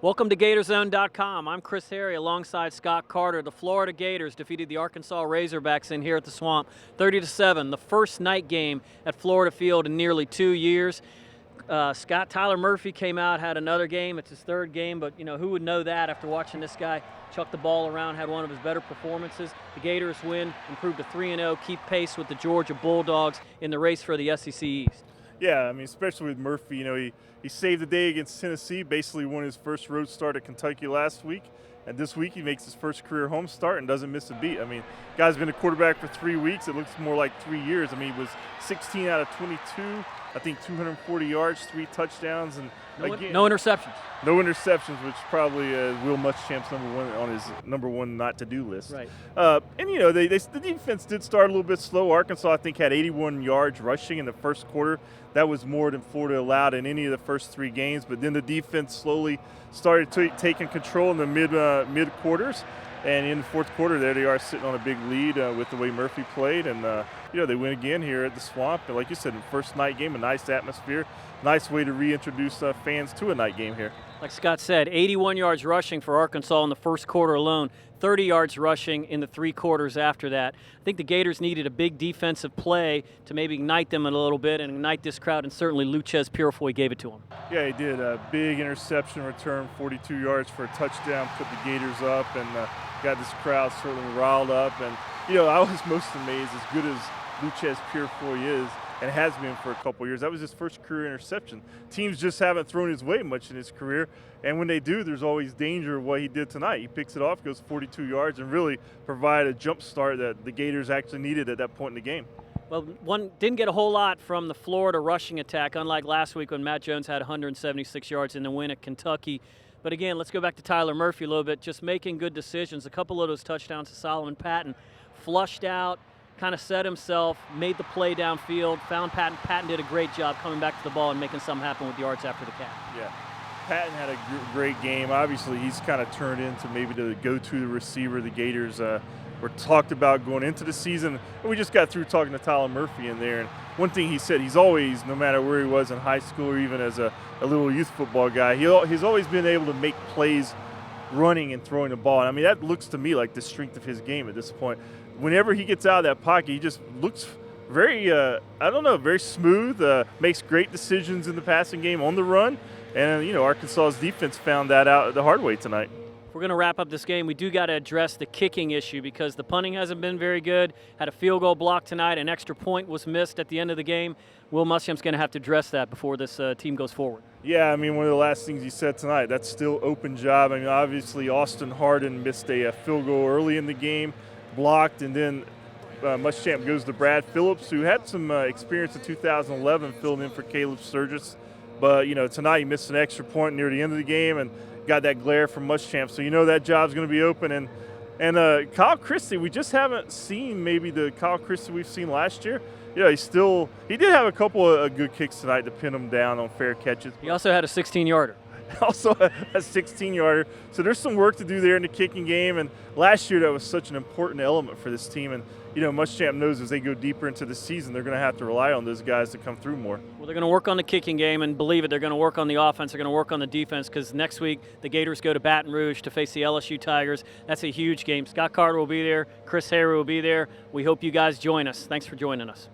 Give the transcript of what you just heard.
Welcome to GatorsZone.com. I'm Chris Harry alongside Scott Carter. The Florida Gators defeated the Arkansas Razorbacks in here at the Swamp 30-7, the first night game at Florida Field in nearly 2 years. Tyler Murphy came out, had another game. It's his third game, but who would know that after watching this guy chuck the ball around, had one of his better performances. The Gators win, improved to 3-0, keep pace with the Georgia Bulldogs in the race for the SEC East. Yeah, I mean, especially with Murphy, he saved the day against Tennessee, basically won his first road start at Kentucky last week. And this week he makes his first career home start and doesn't miss a beat. I mean, guy's been a quarterback for 3 weeks. It looks more like 3 years. I mean, he was 16 out of 22, I think 240 yards, 3 touchdowns. And no interceptions. No interceptions, which probably Will Muschamp's number one not to do list. Right. The defense did start a little bit slow. Arkansas, I think, had 81 yards rushing in the first quarter. That was more than Florida allowed in any of the first 3 games. But then the defense slowly started taking control in the mid quarters. And in the fourth quarter, there they are sitting on a big lead with the way Murphy played. And, they win again here at the Swamp. And like you said, the first night game, a nice atmosphere. Nice way to reintroduce fans to a night game here. Like Scott said, 81 yards rushing for Arkansas in the first quarter alone, 30 yards rushing in the 3 quarters after that. I think the Gators needed a big defensive play to maybe ignite them a little bit and ignite this crowd, and certainly Luchez Purifoy gave it to him. Yeah, he did. A big interception return, 42 yards for a touchdown, put the Gators up, and got this crowd certainly riled up. And, I was most amazed, as good as Luchez Purifoy is, and has been for a couple years. That was his first career interception. Teams just haven't thrown his way much in his career, and when they do, there's always danger of what he did tonight. He picks it off, goes 42 yards, and really provided a jump start that the Gators actually needed at that point in the game. Well, one didn't get a whole lot from the Florida rushing attack, unlike last week when Matt Jones had 176 yards in the win at Kentucky. But again, let's go back to Tyler Murphy a little bit, just making good decisions. A couple of those touchdowns to Solomon Patton, flushed out, kind of set himself, made the play downfield, found Patton. Patton did a great job coming back to the ball and making something happen with yards after the catch. Yeah, Patton had a great game. Obviously, he's kind of turned into maybe the go-to receiver the Gators were talked about going into the season. And we just got through talking to Tyler Murphy in there, and one thing he said, he's always, no matter where he was in high school or even as a little youth football guy, he's always been able to make plays running and throwing the ball. And I mean, that looks to me like the strength of his game at this point. Whenever he gets out of that pocket, he just looks very, very smooth, makes great decisions in the passing game on the run. And, Arkansas's defense found that out the hard way tonight. We're going to wrap up this game. We do got to address the kicking issue because the punting hasn't been very good. Had a field goal block tonight. An extra point was missed at the end of the game. Will Muschamp's going to have to address that before this team goes forward. Yeah, I mean, one of the last things he said tonight, that's still open job. I mean, obviously, Austin Hardin missed a field goal early in the game, blocked, and then Muschamp goes to Brad Phillips, who had some experience in 2011 filling in for Caleb Sturgis. But, tonight he missed an extra point near the end of the game and got that glare from Muschamp. So, that job's going to be open. And Kyle Christie, we just haven't seen maybe the Kyle Christie we've seen last year. He did have a couple of good kicks tonight to pin him down on fair catches. He also had a 16-yarder. Also a 16-yarder. So there's some work to do there in the kicking game. And last year that was such an important element for this team. And, Muschamp knows as they go deeper into the season, they're going to have to rely on those guys to come through more. Well, they're going to work on the kicking game, and believe it, they're going to work on the offense. They're going to work on the defense because next week the Gators go to Baton Rouge to face the LSU Tigers. That's a huge game. Scott Carter will be there. Chris Harry will be there. We hope you guys join us. Thanks for joining us.